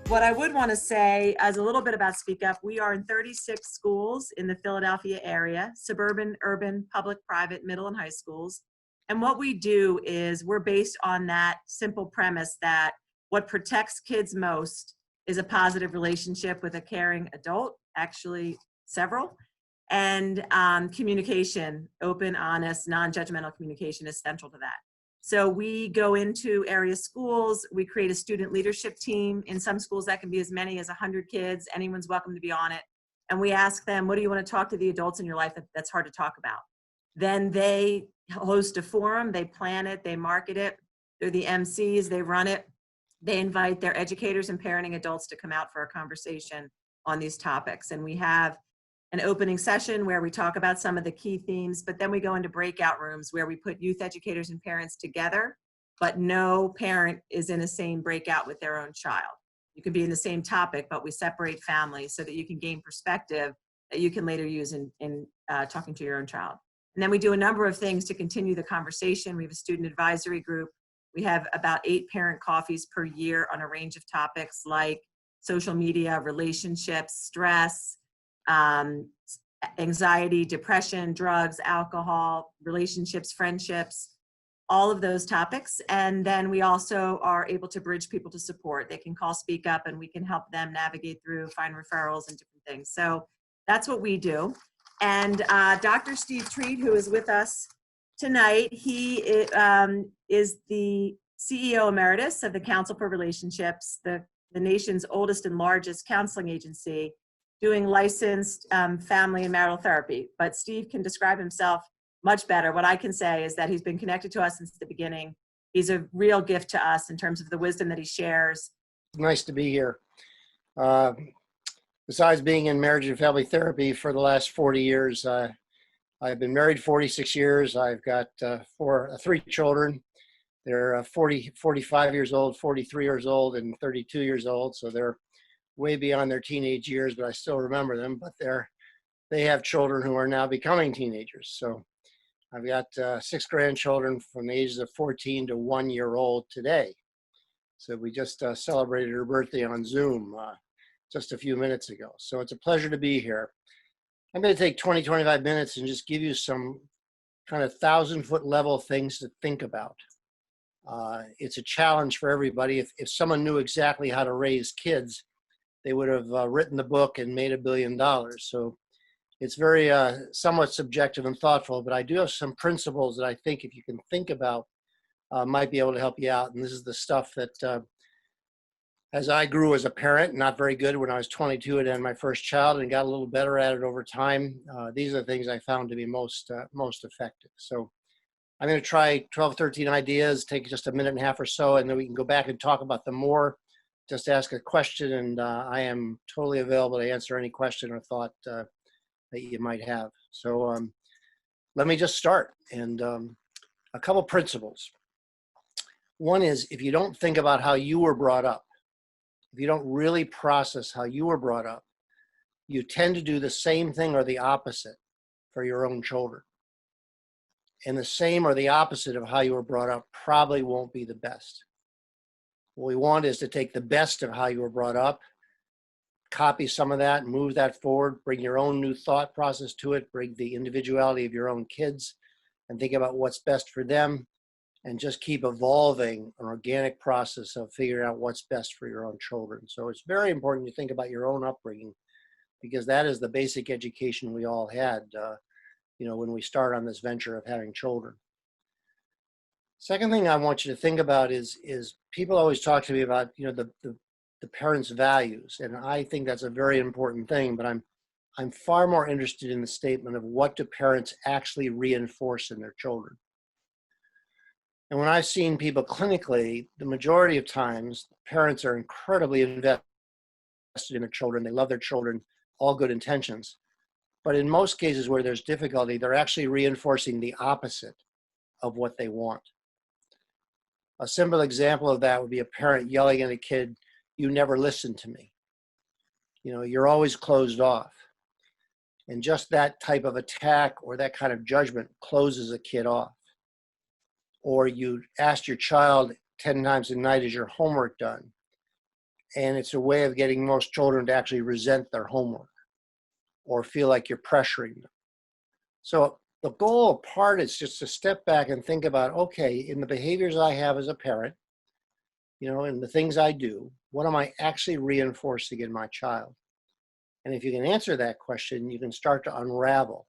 What I would want to say as a little bit about Speak Up, we are in 36 schools in the Philadelphia area, suburban, urban, public, private, middle, and high schools. And what we do is we're based on that simple premise that what protects kids most is a positive relationship with a caring adult, actually several, and communication, open, honest, non-judgmental communication is central to that. So we go into area schools, we create a student leadership team. In some schools that can be as many as 100 kids, anyone's welcome to be on it. And we ask them, what do you want to talk to the adults in your life that's hard to talk about? Then they host a forum, they plan it, they market it. They're the MCs, they run it. They invite their educators and parenting adults to come out for a conversation on these topics. And we have an opening session where we talk about some of the key themes, but then we go into breakout rooms where we put youth educators and parents together, but no parent is in the same breakout with their own child. You can be in the same topic, but we separate families so that you can gain perspective that you can later use in talking to your own child. And then we do a number of things to continue the conversation. We have a student advisory group. We have about 8 parent coffees per year on a range of topics like social media, relationships, stress, anxiety, depression, drugs, alcohol, relationships, friendships, all of those topics. And then we also are able to bridge people to support. They can call Speak Up and we can help them navigate through, find referrals and different things. So that's what we do. And Dr. Steve Treat, who is with us tonight, he is the CEO Emeritus of the Council for Relationships, the nation's oldest and largest counseling agency, doing licensed family and marital therapy. But Steve can describe himself much better. What I can say is that he's been connected to us since the beginning. He's a real gift to us in terms of the wisdom that he shares. Nice to be here. Besides being in marriage and family therapy for the last 40 years, I've been married 46 years. I've got 3 children. They're 45 years old, 43 years old, and 32 years old. So they're way beyond their teenage years, but I still remember them. But they have children who are now becoming teenagers. So I've got 6 grandchildren from the ages of 14 to 1 year old today. So we just celebrated her birthday on Zoom just a few minutes ago. So it's a pleasure to be here. I'm going to take 20-25 minutes and just give you some kind of 1,000-foot level things to think about. It's a challenge for everybody. If someone knew exactly how to raise kids, they would have written the book and made $1 billion. So it's very somewhat subjective and thoughtful, but I do have some principles that I think if you can think about might be able to help you out. And this is the stuff that as I grew as a parent, not very good when I was 22 and had my first child and got a little better at it over time. These are the things I found to be most effective. So I'm going to try 12, 13 ideas, take just a minute and a half or so, and then we can go back and talk about them more. Just ask a question, and I am totally available to answer any question or thought that you might have. So let me just start. And a couple principles. One is, if you don't think about how you were brought up, if you don't really process how you were brought up, you tend to do the same thing or the opposite for your own children. And the same or the opposite of how you were brought up probably won't be the best. What we want is to take the best of how you were brought up, copy some of that, move that forward, bring your own new thought process to it, bring the individuality of your own kids, and think about what's best for them, and just keep evolving an organic process of figuring out what's best for your own children. So it's very important to think about your own upbringing, because that is the basic education we all had, when we start on this venture of having children. Second thing I want you to think about is people always talk to me about, the parents' values, and I think that's a very important thing, but I'm far more interested in the statement of what do parents actually reinforce in their children. And when I've seen people clinically, the majority of times, parents are incredibly invested in their children. They love their children, all good intentions. But in most cases where there's difficulty, they're actually reinforcing the opposite of what they want. A simple example of that would be a parent yelling at a kid, "You never listen to me. You're always closed off." And just that type of attack or that kind of judgment closes a kid off. Or you asked your child 10 times a night, "Is your homework done?" And it's a way of getting most children to actually resent their homework or feel like you're pressuring them. So the goal part is just to step back and think about, okay, in the behaviors I have as a parent, and the things I do, what am I actually reinforcing in my child? And if you can answer that question, you can start to unravel.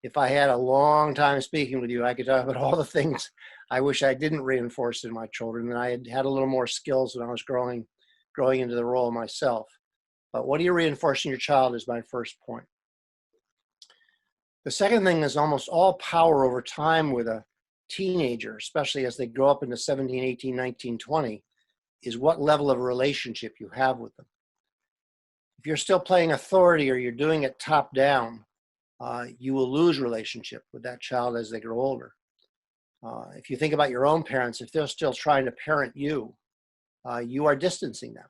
If I had a long time speaking with you, I could talk about all the things I wish I didn't reinforce in my children, and I had a little more skills when I was growing into the role myself. But what are you reinforcing your child is my first point. The second thing is almost all power over time with a teenager, especially as they grow up into 17, 18, 19, 20, is what level of relationship you have with them. If you're still playing authority or you're doing it top down, you will lose relationship with that child as they grow older. If you think about your own parents, if they're still trying to parent you, you are distancing them.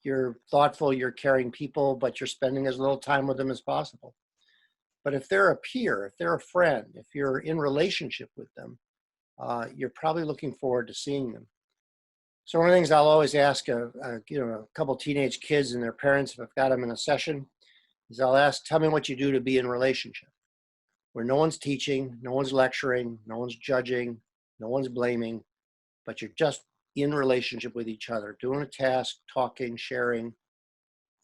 You're thoughtful, you're caring people, but you're spending as little time with them as possible. But if they're a peer, if they're a friend, if you're in relationship with them, you're probably looking forward to seeing them. So one of the things I'll always ask a couple teenage kids and their parents, if I've got them in a session, is I'll ask, tell me what you do to be in relationship, where no one's teaching, no one's lecturing, no one's judging, no one's blaming, but you're just in relationship with each other, doing a task, talking, sharing.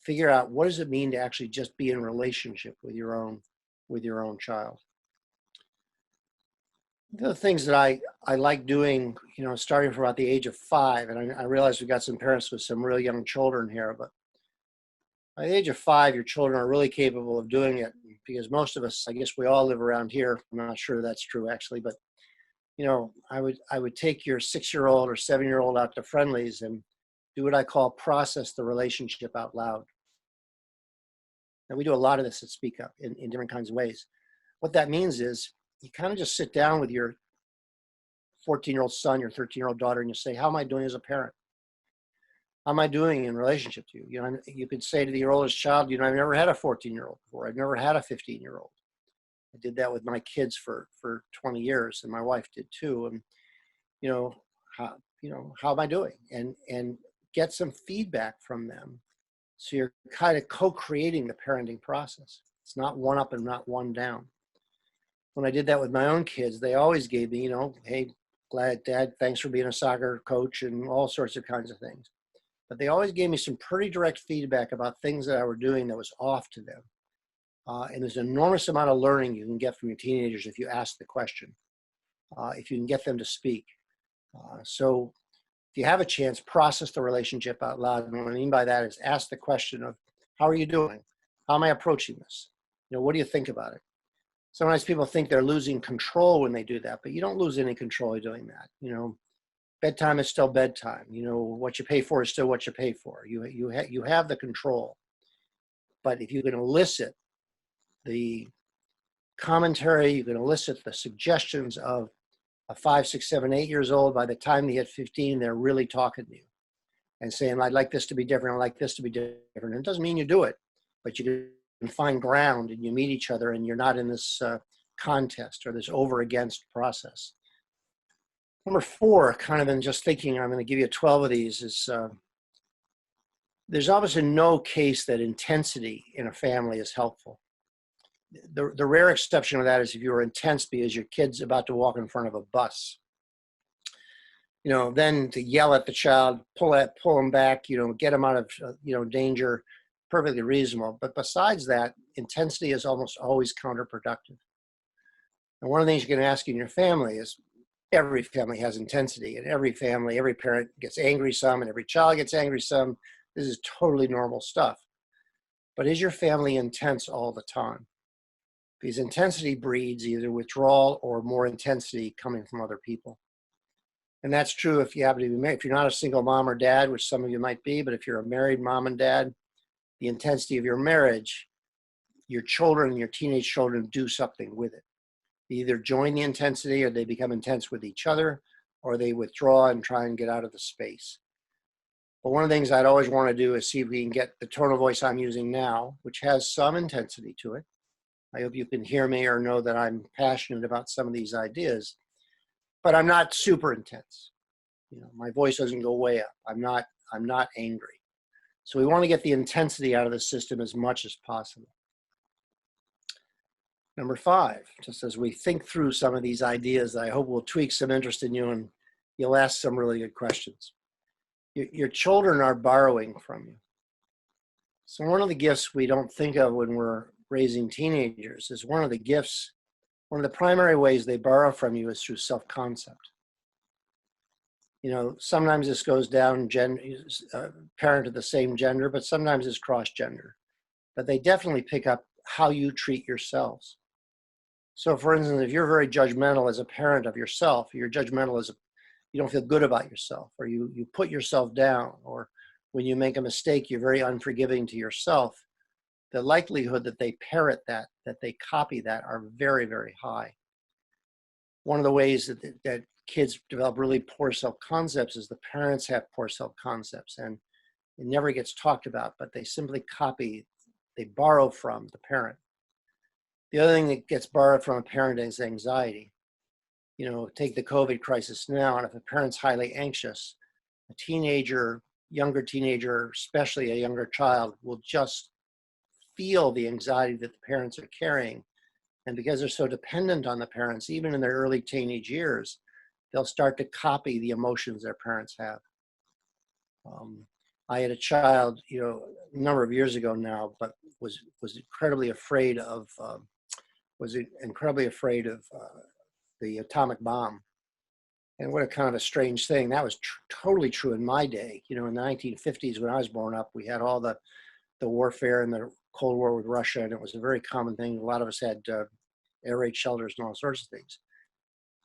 Figure out, what does it mean to actually just be in relationship with your own child. The other things that I like doing, starting from about the age of 5, and I realize we've got some parents with some real young children here, but by the age of 5, your children are really capable of doing it, because most of us, I guess we all live around here. I'm not sure that's true actually, but I would take your 6-year-old or 7-year-old out to friendlies and do what I call process the relationship out loud. And we do a lot of this at Speak Up in different kinds of ways. What that means is you kind of just sit down with your 14-year-old son, your 13-year-old daughter, and you say, how am I doing as a parent? How am I doing in relationship to you? You could say to your oldest child, I've never had a 14-year-old before. I've never had a 15-year-old. I did that with my kids for 20 years, and my wife did too. And, how am I doing? And get some feedback from them. So you're kind of co-creating the parenting process. It's not one up and not one down. When I did that with my own kids, they always gave me, hey, glad Dad, thanks for being a soccer coach and all sorts of kinds of things. But they always gave me some pretty direct feedback about things that I were doing that was off to them. And there's an enormous amount of learning you can get from your teenagers if you ask the question, if you can get them to speak. So if you have a chance, process the relationship out loud. And what I mean by that is ask the question of, how are you doing? How am I approaching this? What do you think about it? Sometimes people think they're losing control when they do that, but you don't lose any control doing that. Bedtime is still bedtime. What you pay for is still what you pay for. You have the control. But if you can elicit the commentary, you can elicit the suggestions of a 5, 6, 7, 8 years old. By the time they hit 15, they're really talking to you and saying, I'd like this to be different. I'd like this to be different. And it doesn't mean you do it, but you can find ground and you meet each other and you're not in this contest or this over against process. Number 4, kind of in just thinking, I'm going to give you 12 of these, is there's obviously no case that intensity in a family is helpful. The rare exception of that is if you were intense because your kid's about to walk in front of a bus. Then to yell at the child, pull them back, get them out of, danger, perfectly reasonable. But besides that, intensity is almost always counterproductive. And one of the things you can ask in your family is, every family has intensity, and every parent gets angry some, and every child gets angry some. This is totally normal stuff. But is your family intense all the time? Because intensity breeds either withdrawal or more intensity coming from other people. And that's true if you happen to be married. If you're not a single mom or dad, which some of you might be, but if you're a married mom and dad, the intensity of your marriage, your children and your teenage children do something with it. They either join the intensity, or they become intense with each other, or they withdraw and try and get out of the space. But one of the things I'd always want to do is see if we can get the tone of voice I'm using now, which has some intensity to it. I hope you can hear me or know that I'm passionate about some of these ideas, but I'm not super intense. My voice doesn't go way up. I'm not I'm not angry. So we want to get the intensity out of the system as much as possible. Number 5, just as we think through some of these ideas, I hope will tweak some interest in you and you'll ask some really good questions. Your children are borrowing from you. So one of the gifts we don't think of when we're raising teenagers is one of the primary ways they borrow from you is through self-concept. You know, sometimes this goes down parent of the same gender, but sometimes it's cross-gender. But they definitely pick up how you treat yourselves. So for instance, if you're very judgmental as a parent of yourself, you're judgmental as you don't feel good about yourself, or you put yourself down, or when you make a mistake, you're very unforgiving to yourself, the likelihood that they parrot that they copy that are very, very high. One of the ways that kids develop really poor self-concepts is the parents have poor self-concepts, and it never gets talked about, but they simply copy, they borrow from the parent. The other thing that gets borrowed from a parent is anxiety. You know, take the COVID crisis now, and if a parent's highly anxious, a teenager, younger teenager, especially a younger child, will just feel the anxiety that the parents are carrying. And because they're so dependent on the parents, even in their early teenage years, they'll start to copy the emotions their parents have. I had a child, you know, a number of years ago now, but was incredibly afraid of the atomic bomb. And what a kind of a strange thing. That was totally true in my day. You know, in the 1950s, when I was growing up, we had all the warfare and the Cold War with Russia, and it was a very common thing. A lot of us had air raid shelters and all sorts of things.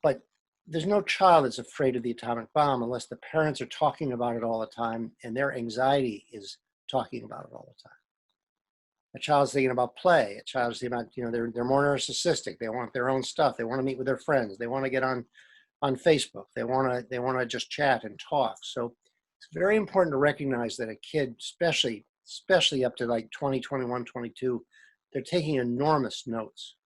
But there's no child that's afraid of the atomic bomb unless the parents are talking about it all the time and their anxiety is talking about it all the time. A child's thinking about play. A child's thinking about, you know, they're more narcissistic. They want their own stuff. They want to meet with their friends. They want to get on Facebook. They want to just chat and talk. So it's very important to recognize that a kid, especially up to like 20, 21, 22, they're taking enormous notes.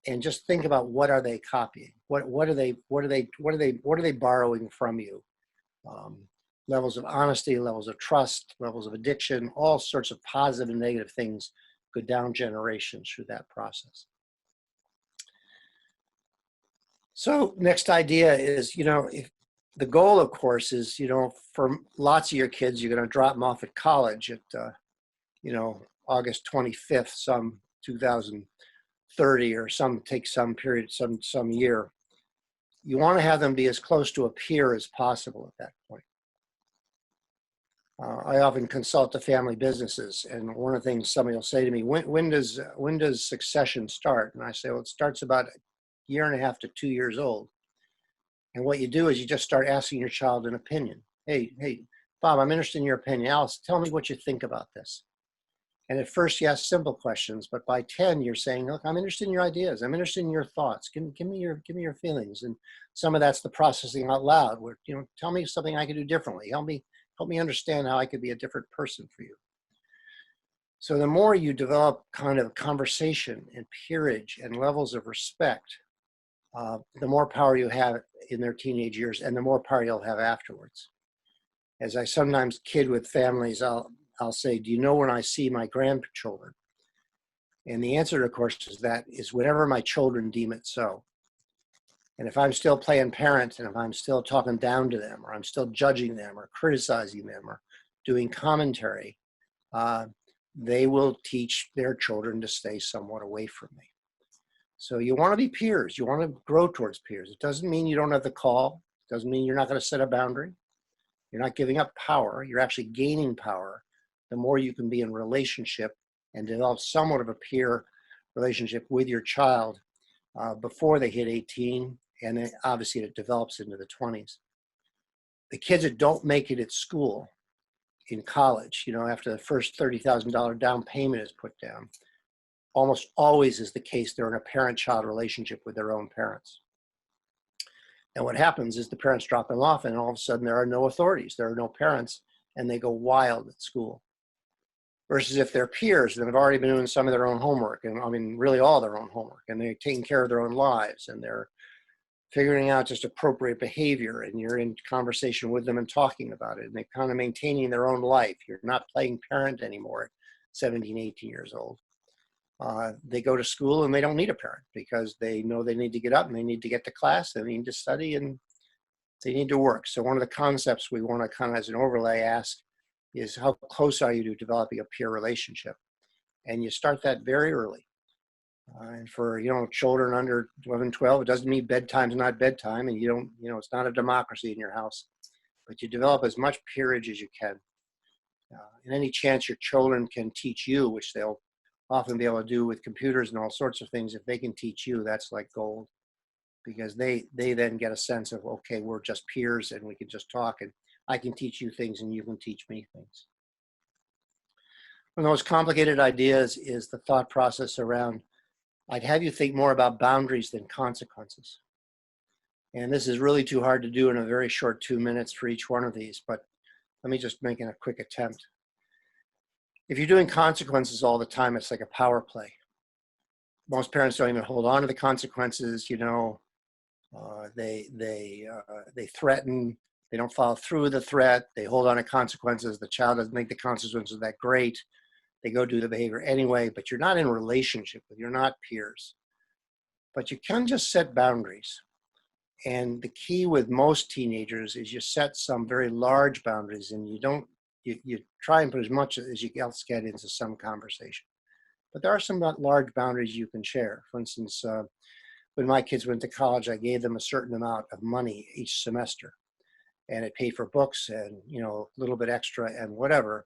And just think about, what are they copying? What are they borrowing from you? Levels of honesty, levels of trust, levels of addiction, all sorts of positive and negative things go down generations through that process. So next idea is, you know, if the goal, of course, is, you know, for lots of your kids, you're going to drop them off at college at, you know, August 25th, some 2030, or take some period, some year. You want to have them be as close to a peer as possible at that point. I often consult the family businesses, and one of the things somebody will say to me, when does succession start? And I say, well, it starts about a year and a half to 2 years old. And what you do is you just start asking your child an opinion. Hey, Bob, I'm interested in your opinion. Alice, tell me what you think about this. And at first you ask simple questions, but by 10 you're saying, look, I'm interested in your ideas. I'm interested in your thoughts. Give me your feelings. And some of that's the processing out loud, where, you know, tell me something I could do differently. Help me understand how I could be a different person for you. So the more you develop kind of conversation and peerage and levels of respect, the more power you have in their teenage years, and the more power you'll have afterwards. As I sometimes kid with families, I'll say, do you know when I see my grandchildren? And the answer, of course, is whenever my children deem it so. And if I'm still playing parent, and if I'm still talking down to them, or I'm still judging them, or criticizing them, or doing commentary, they will teach their children to stay somewhat away from me. So you want to be peers. You want to grow towards peers. It doesn't mean you don't have the call. It doesn't mean you're not going to set a boundary. You're not giving up power. You're actually gaining power the more you can be in relationship and develop somewhat of a peer relationship with your child before they hit 18, and then obviously it develops into the 20s. The kids that don't make it at school, in college, you know, after the first $30,000 down payment is put down, almost always is the case they're in a parent-child relationship with their own parents. And what happens is the parents drop them off, and all of a sudden there are no authorities, there are no parents, and they go wild at school. Versus if they're peers that have already been doing some of their own homework, and I mean really all their own homework, and they're taking care of their own lives, and they're figuring out just appropriate behavior, and you're in conversation with them and talking about it, and they're kind of maintaining their own life. You're not playing parent anymore at 17, 18 years old. They go to school and they don't need a parent because they know they need to get up and they need to get to class, they need to study, and they need to work. So one of the concepts we want to kind of as an overlay ask is, how close are you to developing a peer relationship? And you start that very early. And for, children under 11, 12, it doesn't mean bedtime's not bedtime, and you don't, it's not a democracy in your house, but you develop as much peerage as you can. And any chance your children can teach you, which they'll often be able to do with computers and all sorts of things, if they can teach you, that's like gold, because they then get a sense of, okay, we're just peers and we can just talk, and I can teach you things and you can teach me things. One of the most complicated ideas is the thought process around, I'd have you think more about boundaries than consequences. And this is really too hard to do in a very short 2 minutes for each one of these, but let me just make a quick attempt. If you're doing consequences all the time, it's like a power play. Most parents don't even hold on to the consequences. They threaten. They don't follow through with the threat. They hold on to consequences. The child doesn't think the consequences that great. They go do the behavior anyway, but you're not in relationship with, you're not peers. But you can just set boundaries. And the key with most teenagers is you set some very large boundaries, and you try and put as much as you else get into some conversation. But there are some large boundaries you can share. For instance, when my kids went to college, I gave them a certain amount of money each semester, and it paid for books and, a little bit extra and whatever.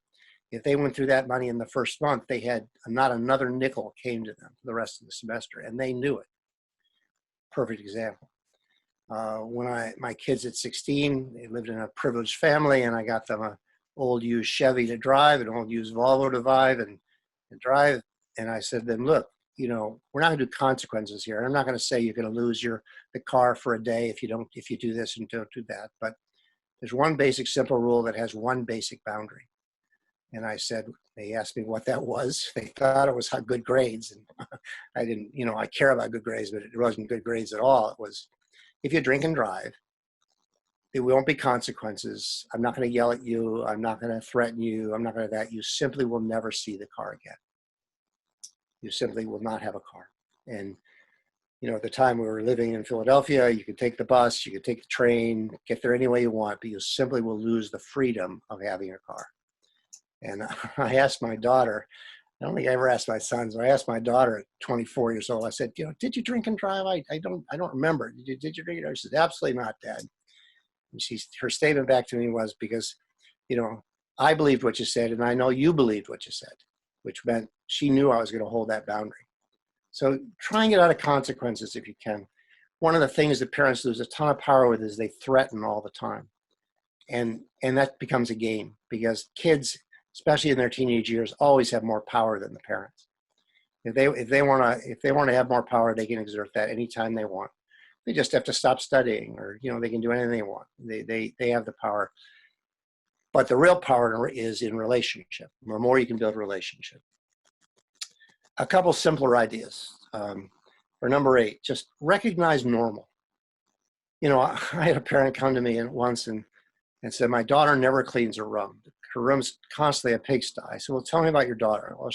If they went through that money in the first month, they had not another nickel came to them for the rest of the semester, and they knew it. Perfect example. When my kids at 16, they lived in a privileged family, and I got them an old used Chevy to drive, an old used Volvo to drive, and I said to them, look, we're not going to do consequences here. I'm not going to say you're going to lose the car for a day if you do this and don't do that. But there's one basic simple rule that has one basic boundary. And I said, they asked me what that was. They thought it was good grades. And I didn't, I care about good grades, but it wasn't good grades at all. It was, if you drink and drive, there won't be consequences. I'm not going to yell at you. I'm not going to threaten you. I'm not going to that. You simply will never see the car again. You simply will not have a car. And, at the time we were living in Philadelphia, you could take the bus, you could take the train, get there any way you want, but you simply will lose the freedom of having a car. And I asked my daughter, I don't think I ever asked my sons, I asked my daughter at 24 years old, I said, did you drink and drive? I don't remember. Did you drink? She said, absolutely not, Dad. And her statement back to me was, because, I believed what you said, and I know you believed what you said, which meant she knew I was going to hold that boundary. So try and get out of consequences if you can. One of the things that parents lose a ton of power with is they threaten all the time. And that becomes a game, because kids, especially in their teenage years, always have more power than the parents. If they want to have more power, they can exert that anytime they want. They just have to stop studying, or they can do anything they want. They have the power. But the real power is in relationship. The more you can build relationship. A couple simpler ideas. For number 8, just recognize normal. I had a parent come to me once and said, my daughter never cleans her room. Her room's constantly a pigsty. I said, well, tell me about your daughter. Well,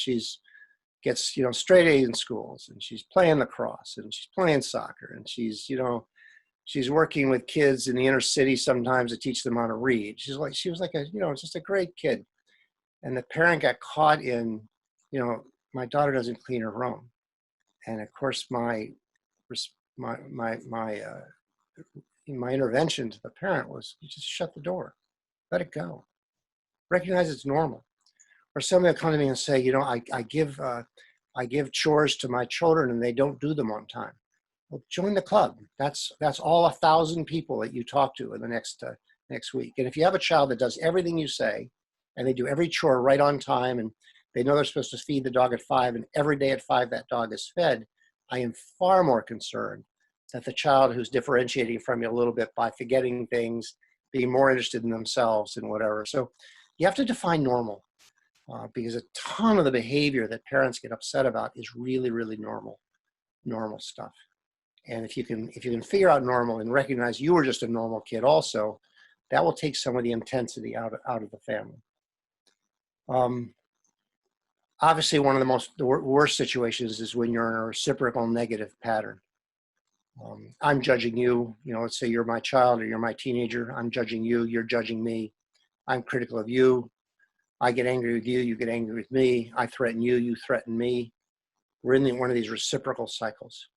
gets straight A's in schools, and she's playing lacrosse, and she's playing soccer, and she's working with kids in the inner city sometimes to teach them how to read. She was like just a great kid. And the parent got caught in, my daughter doesn't clean her room. And of course, my intervention to the parent was, you just shut the door, let it go, recognize it's normal. Or somebody will come to me and say, I give chores to my children and they don't do them on time. Well, join the club. That's all 1,000 people that you talk to in the next week. And if you have a child that does everything you say, and they do every chore right on time, and they know they're supposed to feed the dog at 5, and every day at 5 that dog is fed, I am far more concerned that the child who's differentiating from you a little bit by forgetting things, being more interested in themselves and whatever. So you have to define normal, because a ton of the behavior that parents get upset about is really, really normal stuff. And if you can figure out normal and recognize you were just a normal kid also, that will take some of the intensity out of the family. Obviously, one of the worst situations is when you're in a reciprocal negative pattern. I'm judging you, let's say you're my child or you're my teenager. I'm judging you, you're judging me. I'm critical of you. I get angry with you, you get angry with me. I threaten you, you threaten me. We're in one of these reciprocal cycles.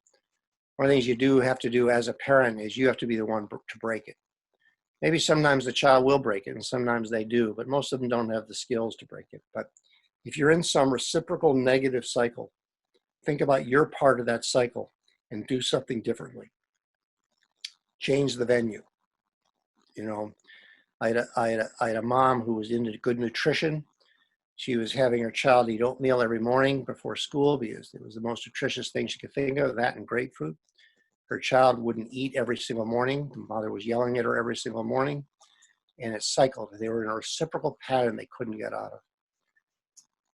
One of the things you have to do as a parent is you have to be the one to break it. Maybe sometimes the child will break it and sometimes they do, but most of them don't have the skills to break it. But if you're in some reciprocal negative cycle, think about your part of that cycle and do something differently. Change the venue. I had a mom who was into good nutrition. She was having her child eat oatmeal every morning before school because it was the most nutritious thing she could think of, that and grapefruit. Her child wouldn't eat every single morning. The mother was yelling at her every single morning, and it cycled. They were in a reciprocal pattern they couldn't get out of.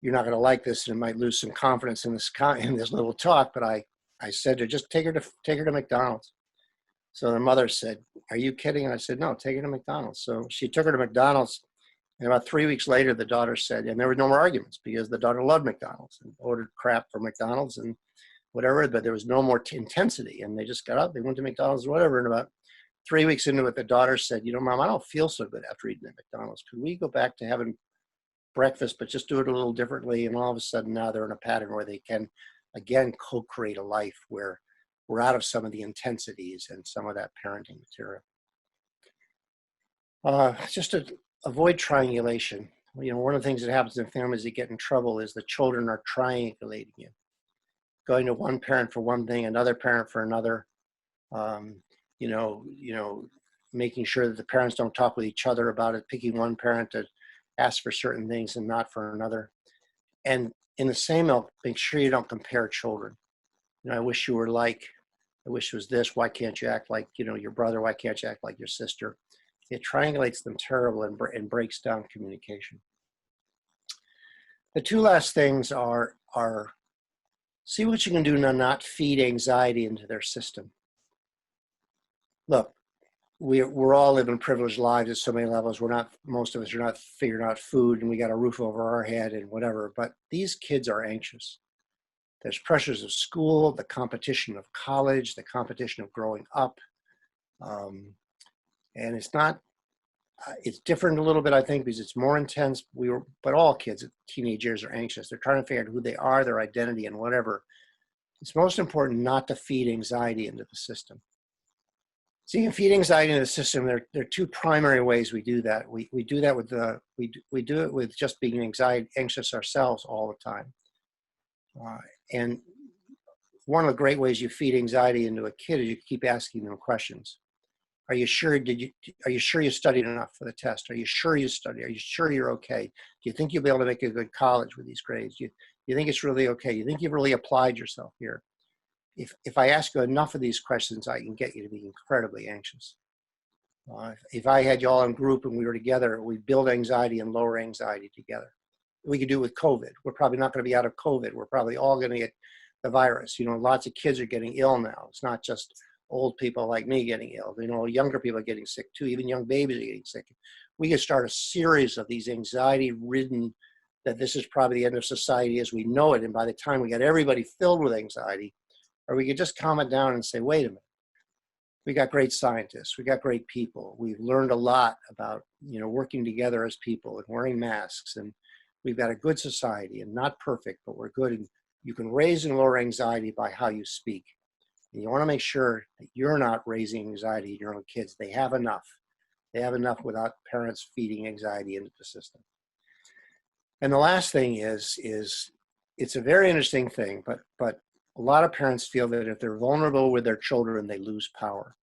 You're not going to like this and might lose some confidence in this little talk, but I said to her, just take her to McDonald's. So the mother said, "Are you kidding?" And I said, "No, take her to McDonald's." So she took her to McDonald's, and about 3 weeks later, the daughter said, and there were no more arguments because the daughter loved McDonald's and ordered crap for McDonald's and whatever, but there was no more intensity. And they just got up, they went to McDonald's or whatever. And about 3 weeks into it, the daughter said, Mom, I don't feel so good after eating at McDonald's. Could we go back to having breakfast, but just do it a little differently? And all of a sudden now they're in a pattern where they can, again, co-create a life where we're out of some of the intensities and some of that parenting material. Just to avoid triangulation. One of the things that happens in families that get in trouble is the children are triangulating you. Going to one parent for one thing, another parent for another, making sure that the parents don't talk with each other about it, picking one parent to ask for certain things and not for another. And in the same ilk, make sure you don't compare children. I wish you were like, I wish it was this, why can't you act like, your brother, why can't you act like your sister? It triangulates them terrible and breaks down communication. The two last things are see what you can do to not feed anxiety into their system. Look, we're all living privileged lives at so many levels. Most of us are not figuring out food and we got a roof over our head and whatever, but these kids are anxious. There's pressures of school, the competition of college, the competition of growing up. And it's different a little bit, I think, because it's more intense. But all kids, teenage years are anxious. They're trying to figure out who they are, their identity, and whatever. It's most important not to feed anxiety into the system. So you can feed anxiety into the system. There are two primary ways we do that. We do that with we do it with just being anxious ourselves all the time. And one of the great ways you feed anxiety into a kid is you keep asking them questions. Are you sure you studied enough for the test? Are you sure you studied? Are you sure you're okay? Do you think you'll be able to make a good college with these grades? You think it's really okay? You think you've really applied yourself here? If I ask you enough of these questions, I can get you to be incredibly anxious. If I had you all in group and we were together, we'd build anxiety and lower anxiety together. We could do it with COVID. We're probably not going to be out of COVID. We're probably all going to get the virus. Lots of kids are getting ill now. It's not just old people like me getting ill. Younger people are getting sick too. Even young babies are getting sick. We could start a series of these anxiety-ridden, that this is probably the end of society as we know it. And by the time we got everybody filled with anxiety, or we could just calm it down and say, wait a minute. We got great scientists. We got great people. We've learned a lot about, working together as people and wearing masks. And we've got a good society and not perfect, but we're good. And you can raise and lower anxiety by how you speak. And you want to make sure that you're not raising anxiety in your own kids. They have enough. They have enough without parents feeding anxiety into the system. And the last thing is it's a very interesting thing, but a lot of parents feel that if they're vulnerable with their children, they lose power.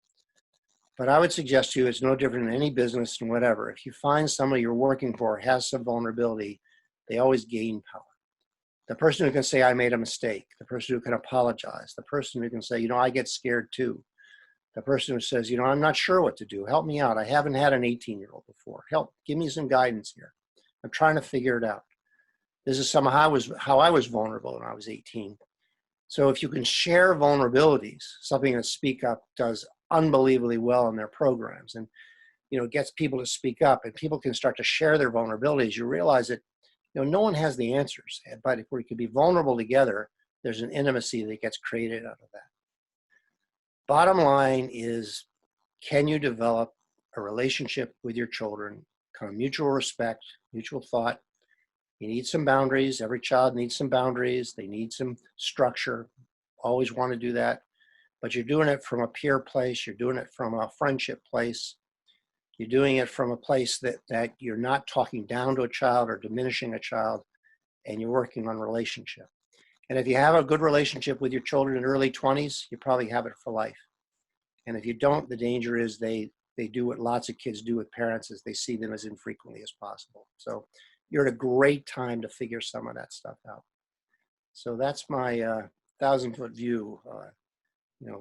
But I would suggest to you, it's no different in any business and whatever. If you find somebody you're working for has some vulnerability, they always gain power. The person who can say, I made a mistake. The person who can apologize. The person who can say, I get scared too. The person who says, I'm not sure what to do. Help me out. I haven't had an 18-year-old before. Give me some guidance here. I'm trying to figure it out. This is how I was vulnerable when I was 18. So if you can share vulnerabilities, something that Speak Up does unbelievably well in their programs, and gets people to speak up, and people can start to share their vulnerabilities, you realize that no one has the answers, but if we can be vulnerable together, there's an intimacy that gets created out of that. Bottom line is, can you develop a relationship with your children, kind of mutual respect, mutual thought? You need some boundaries. Every child needs some boundaries. They need some structure. Always want to do that. But you're doing it from a peer place. You're doing it from a friendship place. You're doing it from a place that you're not talking down to a child or diminishing a child, and you're working on relationship. And if you have a good relationship with your children in early 20s, you probably have it for life. And if you don't, the danger is they do what lots of kids do with parents, is they see them as infrequently as possible. So you're at a great time to figure some of that stuff out. So that's my 1,000-foot view,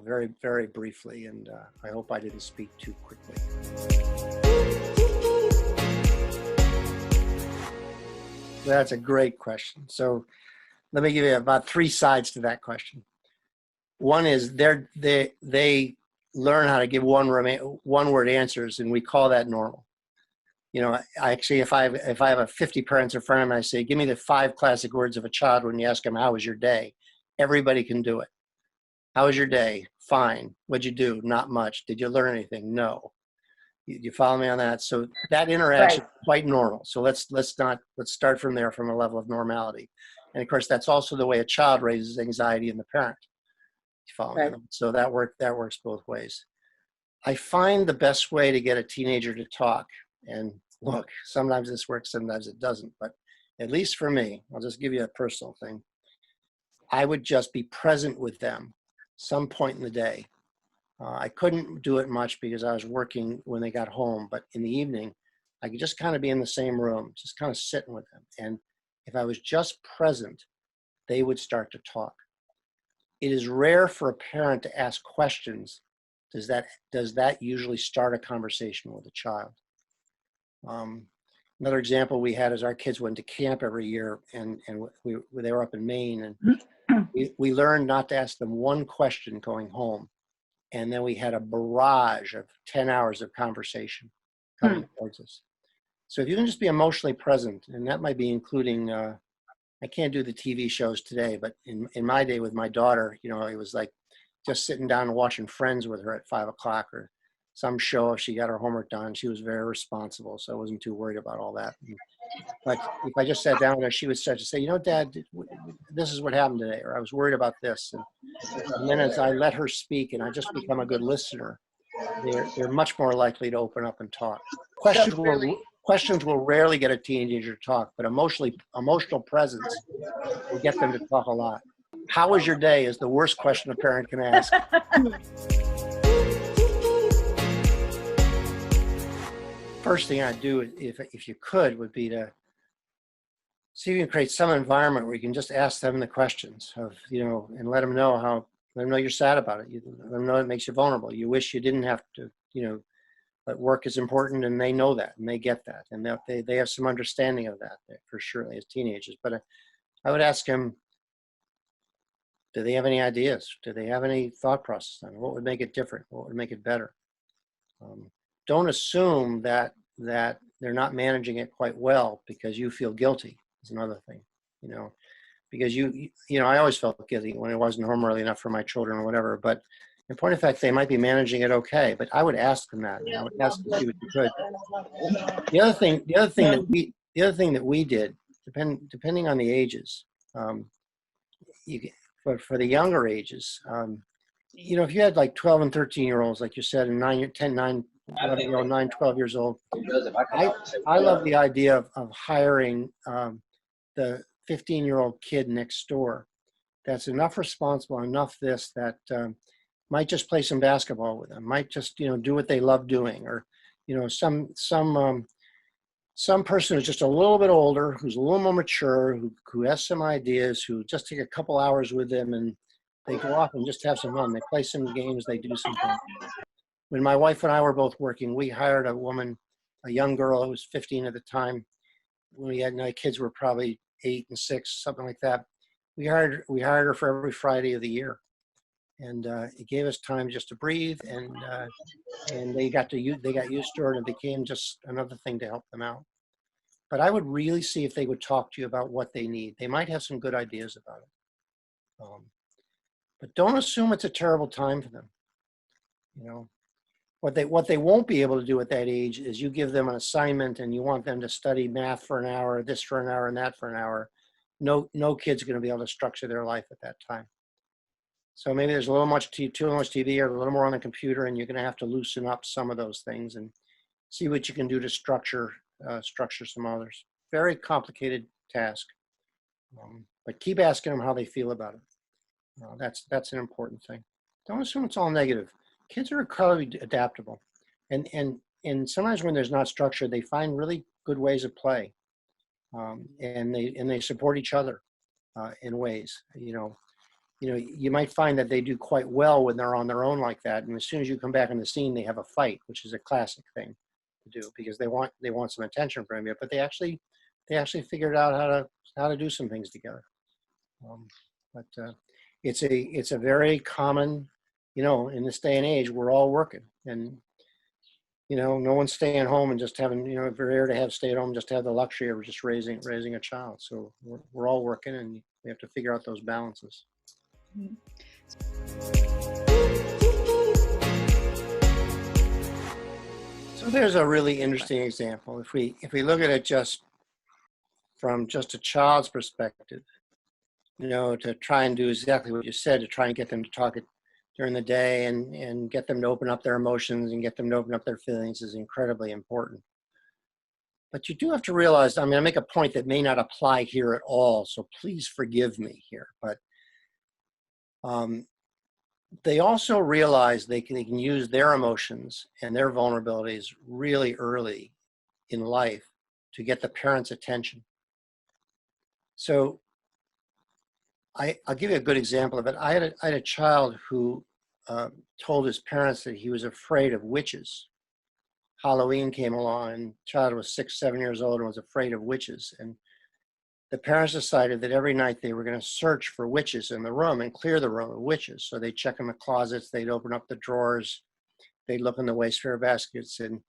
very, very briefly, and I hope I didn't speak too quickly. That's a great question. So let me give you about 3 sides to that question. One is they learn how to give one-word answers, and we call that normal. I actually, if I have 50 parents in front of me, I say, give me the 5 classic words of a child when you ask them, how was your day? Everybody can do it. How was your day? Fine. What'd you do? Not much. Did you learn anything? No. You follow me on that? So that interaction is quite normal. So let's start from there, from a level of normality. And of course, that's also the way a child raises anxiety in the parent. You follow me? So that works both ways. I find the best way to get a teenager to talk, and look, sometimes this works, sometimes it doesn't, but at least for me, I'll just give you a personal thing. I would just be present with them some point in the day. I couldn't do it much because I was working when they got home, but in the evening, I could just kind of be in the same room, just kind of sitting with them. And if I was just present, they would start to talk. It is rare for a parent to ask questions. Does that usually start a conversation with a child? Another example we had is our kids went to camp every year, and they were up in Maine, and we learned not to ask them one question going home. And then we had a barrage of 10 hours of conversation coming towards us. So if you can just be emotionally present, and that might be including, I can't do the TV shows today, but in my day with my daughter, it was like just sitting down and watching Friends with her at 5 o'clock, or some show. If she got her homework done, she was very responsible, so I wasn't too worried about all that. But if I just sat down with her, she would start to say, Dad, this is what happened today, or I was worried about this. And then as I let her speak and I just become a good listener, they're much more likely to open up and talk. Questions will rarely get a teenager to talk, but emotional presence will get them to talk a lot. How was your day is the worst question a parent can ask. First thing I'd do, if you could, would be to see if you can create some environment where you can just ask them the questions of, and let them know you're sad about it. Let them know it makes you vulnerable. You wish you didn't have to, but work is important, and they know that, and they get that, and they have some understanding of that for sure as teenagers. But I would ask them, do they have any ideas? Do they have any thought process on what would make it different? What would make it better? Don't assume that they're not managing it quite well because you feel guilty. Is another thing, because I always felt guilty when I wasn't home early enough for my children or whatever. But in point of fact, they might be managing it okay. But I would ask them that. I would ask them to see what you could. The other thing that we did, depending on the ages, for the younger ages, if you had like 12 and 13-year-olds, like you said, and 9, 12 years old, I love the idea of hiring the 15-year-old kid next door that's enough responsible, enough that might just play some basketball with them, might just, do what they love doing, or, some person who's just a little bit older, who's a little more mature, who has some ideas, who just take a couple hours with them, and they go off and just have some fun. They play some games, they do some things. When my wife and I were both working, we hired a young girl who was 15 at the time. When my kids were probably 8 and 6, something like that. we hired her for every Friday of the year, and it gave us time just to breathe, and they got used to her, and it became just another thing to help them out. But I would really see if they would talk to you about what they need. They might have some good ideas about it. But don't assume it's a terrible time for them. You know, what they won't be able to do at that age is you give them an assignment and you want them to study math for an hour, this for an hour, and that for an hour. No kid's going to be able to structure their life at that time. So maybe there's a little much too much TV or a little more on the computer, and you're going to have to loosen up some of those things and see what you can do to structure some others. Very complicated task, but keep asking them how they feel about it. That's an important thing. Don't assume it's all negative. Kids are incredibly adaptable, and sometimes when there's not structure, they find really good ways of play, and they support each other in ways. You might find that they do quite well when they're on their own like that, and as soon as you come back on the scene, they have a fight, which is a classic thing to do because they want some attention from you. But they actually figured out how to do some things together. But it's a very common, in this day and age, we're all working, and no one's staying home and just having, if you're here to have stay at home, just have the luxury of just raising a child. So we're all working, and we have to figure out those balances. So there's a really interesting example. If we look at it just from just a child's perspective, to try and do exactly what you said, to try and get them to talk it during the day and get them to open up their emotions and get them to open up their feelings is incredibly important. But you do have to realize, I make a point that may not apply here at all, so please forgive me here. But they also realize they can use their emotions and their vulnerabilities really early in life to get the parents' attention. So I'll give you a good example of it. I had a child who told his parents that he was afraid of witches. Halloween came along, and the child was 6, 7 years old and was afraid of witches. And the parents decided that every night they were going to search for witches in the room and clear the room of witches. So they'd check in the closets, they'd open up the drawers, they'd look in the wastepaper baskets, and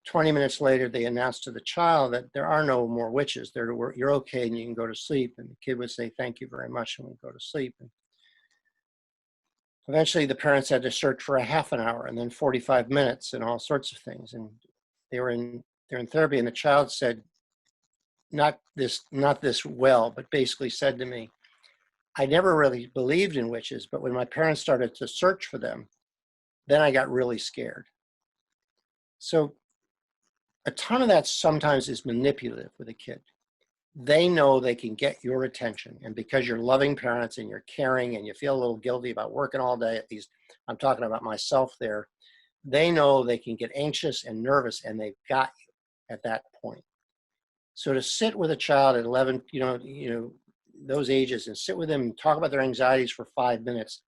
20 minutes later, they announced to the child that there are no more witches. You're okay and you can go to sleep. And the kid would say, thank you very much, and would go to sleep. And eventually, the parents had to search for a half an hour and then 45 minutes and all sorts of things. And they're in therapy, and the child said, not this well, but basically said to me, I never really believed in witches, but when my parents started to search for them, then I got really scared. So a ton of that sometimes is manipulative with a kid. They know they can get your attention. And because you're loving parents and you're caring and you feel a little guilty about working all day, at least I'm talking about myself there, they know they can get anxious and nervous, and they've got you at that point. So to sit with a child at 11, those ages, and sit with them and talk about their anxieties for 5 minutes,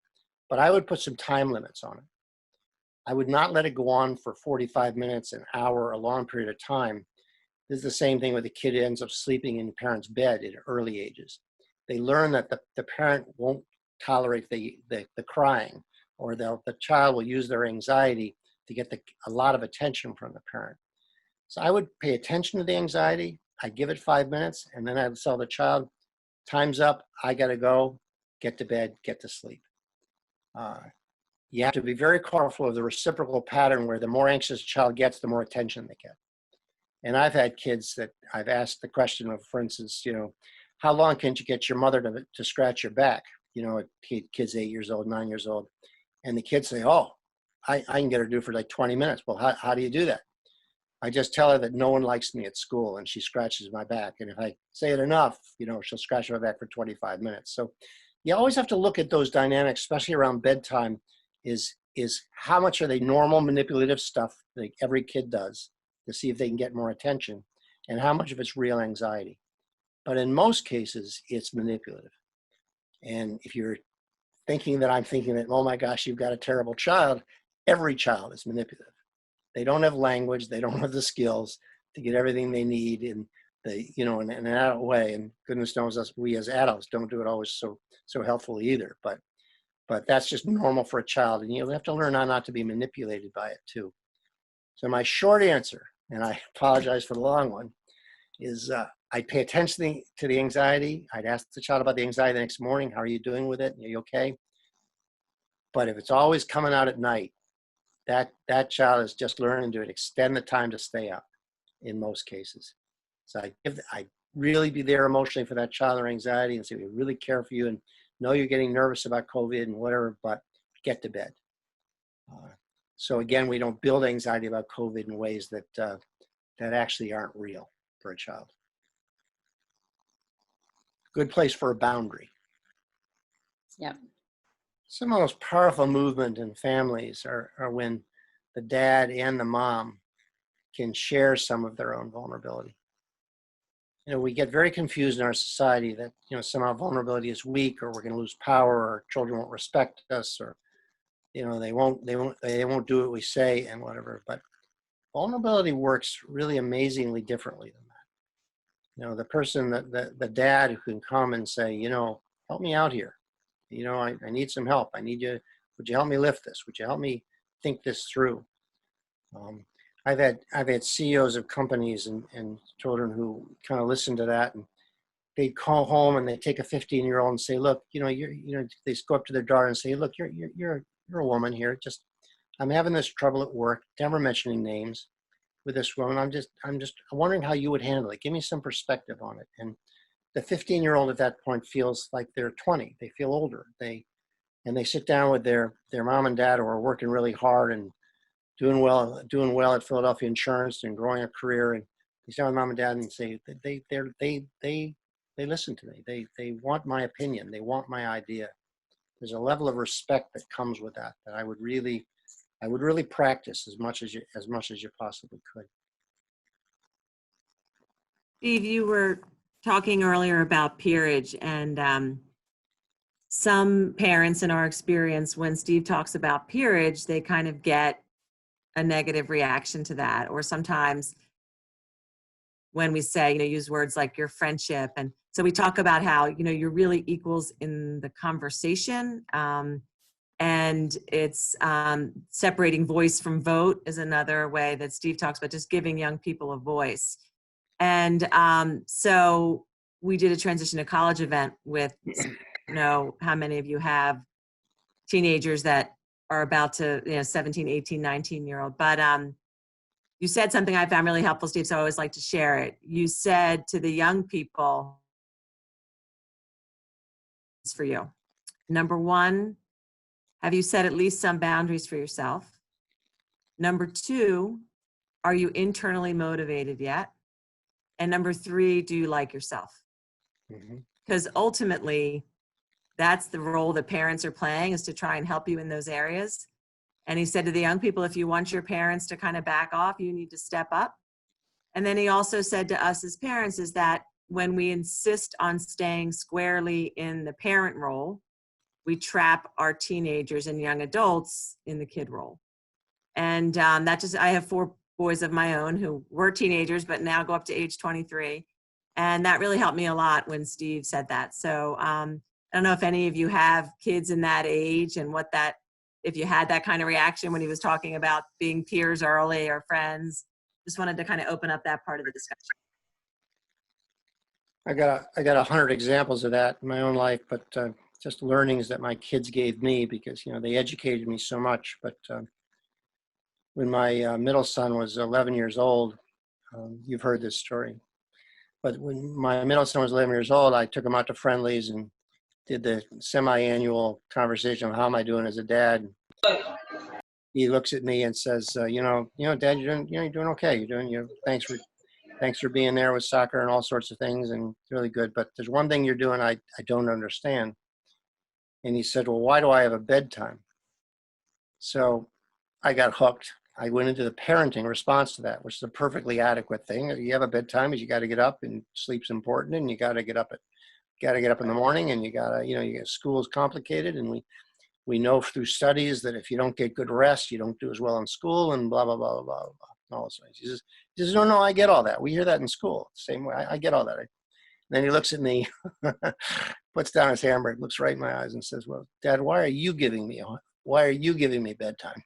but I would put some time limits on it. I would not let it go on for 45 minutes, an hour, a long period of time. This is the same thing with a kid who ends up sleeping in the parent's bed at early ages. They learn that the parent won't tolerate the crying, or the child will use their anxiety to get a lot of attention from the parent. So I would pay attention to the anxiety. I'd give it 5 minutes, and then I'd tell the child, time's up, I gotta go, get to bed, get to sleep. You have to be very careful of the reciprocal pattern where the more anxious a child gets, the more attention they get. And I've had kids that I've asked the question of, for instance, how long can you get your mother to scratch your back? A kid's 8 years old, 9 years old. And the kids say, oh, I can get her to do it for like 20 minutes. Well, how do you do that? I just tell her that no one likes me at school and she scratches my back. And if I say it enough, she'll scratch my back for 25 minutes. So you always have to look at those dynamics, especially around bedtime, is how much are they normal manipulative stuff like every kid does to see if they can get more attention, and how much of it's real anxiety. But in most cases, it's manipulative. And if you're thinking that I'm thinking that, oh my gosh, you've got a terrible child, every child is manipulative. They don't have language, they don't have the skills to get everything they need, and in an adult way. And goodness knows us, we as adults don't do it always so helpfully either. But that's just normal for a child, and you have to learn how not to be manipulated by it too. So my short answer, and I apologize for the long one, is I'd pay attention to the anxiety. I'd ask the child about the anxiety the next morning. How are you doing with it? Are you okay? But if it's always coming out at night, that child is just learning to extend the time to stay up in most cases. So I really be there emotionally for that child or anxiety and say, we really care for you and know you're getting nervous about COVID and whatever, but get to bed. So again, we don't build anxiety about COVID in ways that actually aren't real for a child. Good place for a boundary. Yep. Some of the most powerful movement in families are when the dad and the mom can share some of their own vulnerability. We get very confused in our society that, somehow vulnerability is weak, or we're going to lose power, or children won't respect us, or, they won't do what we say and whatever. But vulnerability works really amazingly differently than that. The person, the dad who can come and say, help me out here. I need some help. Would you help me lift this? Would you help me think this through? I've had CEOs of companies and children who kind of listen to that, and they call home and they take a 15-year-old and say, look, they go up to their daughter and say, look, you're a woman here. I'm having this trouble at work, never mentioning names, with this woman. I'm just wondering how you would handle it. Give me some perspective on it. And the 15-year-old at that point feels like they're 20. They feel older. They sit down with their mom and dad who are working really hard and doing well at Philadelphia Insurance and growing a career. And they sit down with mom and dad and say they listen to me. They want my opinion. They want my idea. There's a level of respect that comes with that I would really practice as much as you possibly could. Steve, you were talking earlier about peerage, and some parents in our experience, when Steve talks about peerage, they kind of get a negative reaction to that. Or sometimes when we say, use words like your friendship. And so we talk about how, you're really equals in the conversation. And it's separating voice from vote is another way that Steve talks about, just giving young people a voice. And so we did a transition to college event with, how many of you have teenagers that are about to, 17, 18, 19-year-old. But you said something I found really helpful, Steve, so I always like to share it. You said to the young people, it's for you. Number one, have you set at least some boundaries for yourself? Number two, are you internally motivated yet? And number three, do you like yourself? Because ultimately, that's the role that parents are playing, is to try and help you in those areas. And he said to the young people, if you want your parents to kind of back off, you need to step up. And then he also said to us as parents is that when we insist on staying squarely in the parent role, we trap our teenagers and young adults in the kid role. And I have 4 boys of my own who were teenagers, but now go up to age 23. And that really helped me a lot when Steve said that. So I don't know if any of you have kids in that age and if you had that kind of reaction when he was talking about being peers early or friends. Just wanted to kind of open up that part of the discussion. I got 100 examples of that in my own life, but just learnings that my kids gave me because, they educated me so much. But when my middle son was 11 years old, you've heard this story, but when my middle son was 11 years old, I took him out to Friendly's and did the semi-annual conversation of how am I doing as a dad. He looks at me and says, Dad, you're doing okay. Thanks for being there with soccer and all sorts of things, and it's really good. But there's one thing you're doing I don't understand. And he said, well, why do I have a bedtime? So I got hooked. I went into the parenting response to that, which is a perfectly adequate thing. You have a bedtime, you got to get up, and sleep's important, and you got to get up in the morning, and school is complicated, and we know through studies that if you don't get good rest, you don't do as well in school, and blah blah blah blah blah. all those things. He says, no, I get all that. We hear that in school. Same way, I get all that. Then he looks at me, puts down his hammer, looks right in my eyes and says, well, Dad, why are you giving me bedtime?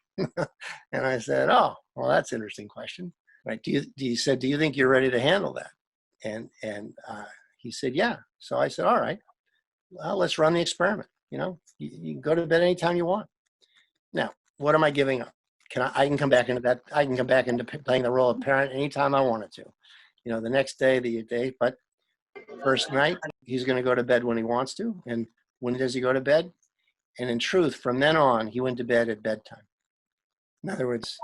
And I said, oh, well, that's an interesting question. Right? Do you think you're ready to handle that? And he said, yeah. So I said, all right, well, let's run the experiment. You can go to bed anytime you want. Now, what am I giving up? I can come back into that. I can come back into playing the role of parent anytime I wanted to. The next day, but first night, he's going to go to bed when he wants to. And when does he go to bed? And in truth, from then on, he went to bed at bedtime. In other words,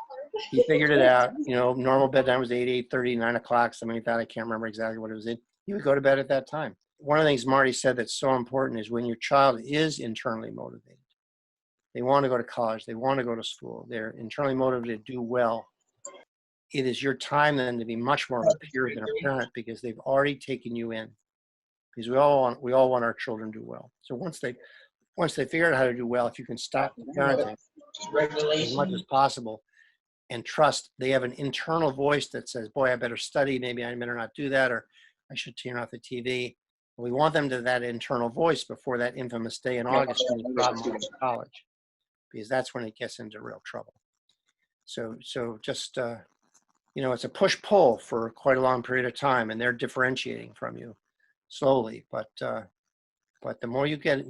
he figured it out. Normal bedtime was 8, 8:30, 9 o'clock, something like that. I can't remember exactly what it was in. He would go to bed at that time. One of the things Marty said that's so important is when your child is internally motivated, they want to go to college, they want to go to school, they're internally motivated to do well. It is your time then to be much more of a peer than a parent because they've already taken you in. Because we all want our children to do well. So once they figure out how to do well, if you can stop the parenting as much as possible and trust they have an internal voice that says, boy, I better study, maybe I better not do that, or I should turn off the TV. We want them to that internal voice before that infamous day in August when you drop them off to college, because that's when it gets into real trouble. So just, it's a push-pull for quite a long period of time, and they're differentiating from you slowly. But the more you get,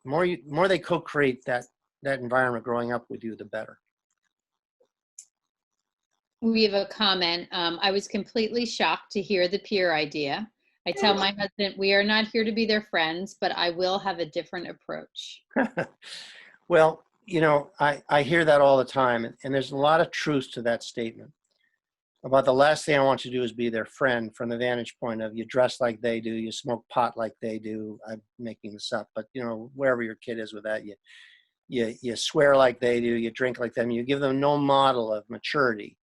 more they co-create that environment growing up with you, the better. We have a comment. I was completely shocked to hear the peer idea. I tell my husband, we are not here to be their friends, but I will have a different approach. Well, I hear that all the time, and there's a lot of truth to that statement. About the last thing I want you to do is be their friend from the vantage point of you dress like they do, you smoke pot like they do. I'm making this up, but wherever your kid is with that, you swear like they do, you drink like them, you give them no model of maturity.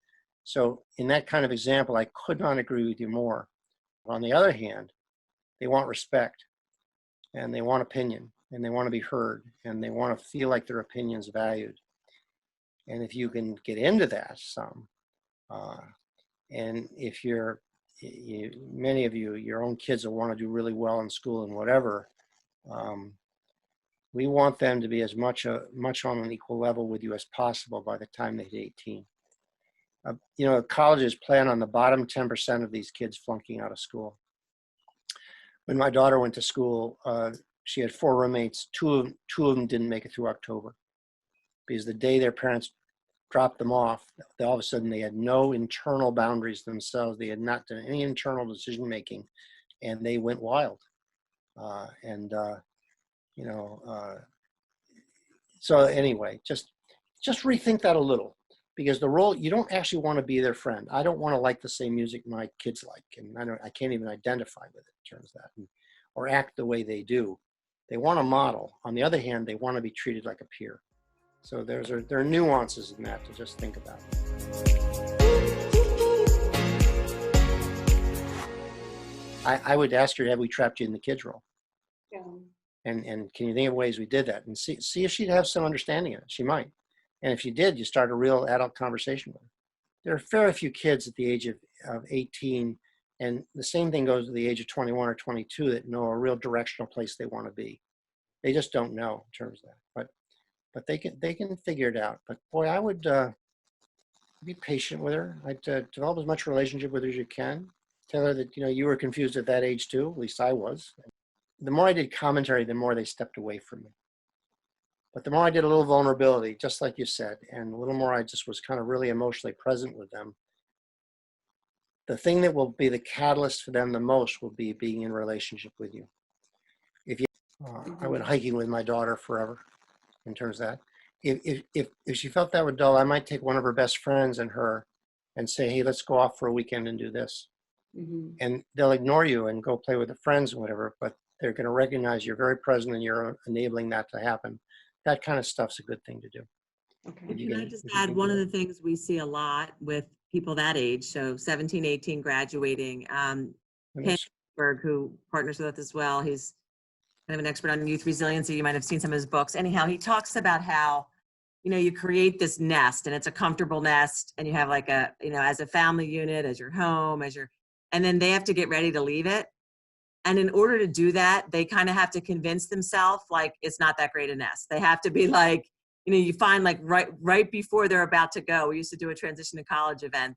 So in that kind of example, I could not agree with you more. On the other hand, they want respect, and they want opinion, and they want to be heard, and they want to feel like their opinion's valued. And if you can get into that some, and if many of you, your own kids will want to do really well in school and whatever, we want them to be as much on an equal level with you as possible by the time they hit 18. Colleges plan on the bottom 10% of these kids flunking out of school. When my daughter went to school, she had 4 roommates. Two of them didn't make it through October because the day their parents dropped them off, all of a sudden they had no internal boundaries themselves. They had not done any internal decision making, and they went wild. So anyway, just rethink that a little. Because the role, you don't actually want to be their friend. I don't want to like the same music my kids like, and I can't even identify with it in terms of that, or act the way they do. They want a model. On the other hand, they want to be treated like a peer. So there are nuances in that to just think about. I would ask her, have we trapped you in the kids' role? Yeah. And can you think of ways we did that? And see if she'd have some understanding of it. She might. And if you did, you start a real adult conversation with them. There are very few kids at the age of 18, and the same thing goes to the age of 21 or 22 that know a real directional place they want to be. They just don't know in terms of that. But they can figure it out. But boy, I would be patient with her. I'd develop as much relationship with her as you can. Tell her that you were confused at that age too. At least I was. The more I did commentary, the more they stepped away from me. But the more I did a little vulnerability, just like you said, and a little more I just was kind of really emotionally present with them, the thing that will be the catalyst for them the most will be being in relationship with you. I went hiking with my daughter forever in terms of that. If she felt that would dull, I might take one of her best friends and her and say, hey, let's go off for a weekend and do this. Mm-hmm. And they'll ignore you and go play with the friends and whatever, but they're going to recognize you're very present and you're enabling that to happen. That kind of stuff's a good thing to do. Okay. Can I just add one of the things we see a lot with people that age, so 17, 18 graduating, Ken Berg, who partners with us as well, he's kind of an expert on youth resiliency. You might have seen some of his books. Anyhow, he talks about how you create this nest, and it's a comfortable nest, and you have like a, as a family unit, as your home, and then they have to get ready to leave it. And in order to do that, they kind of have to convince themselves like it's not that great a nest. They have to be like, you find like right before they're about to go. We used to do a transition to college event.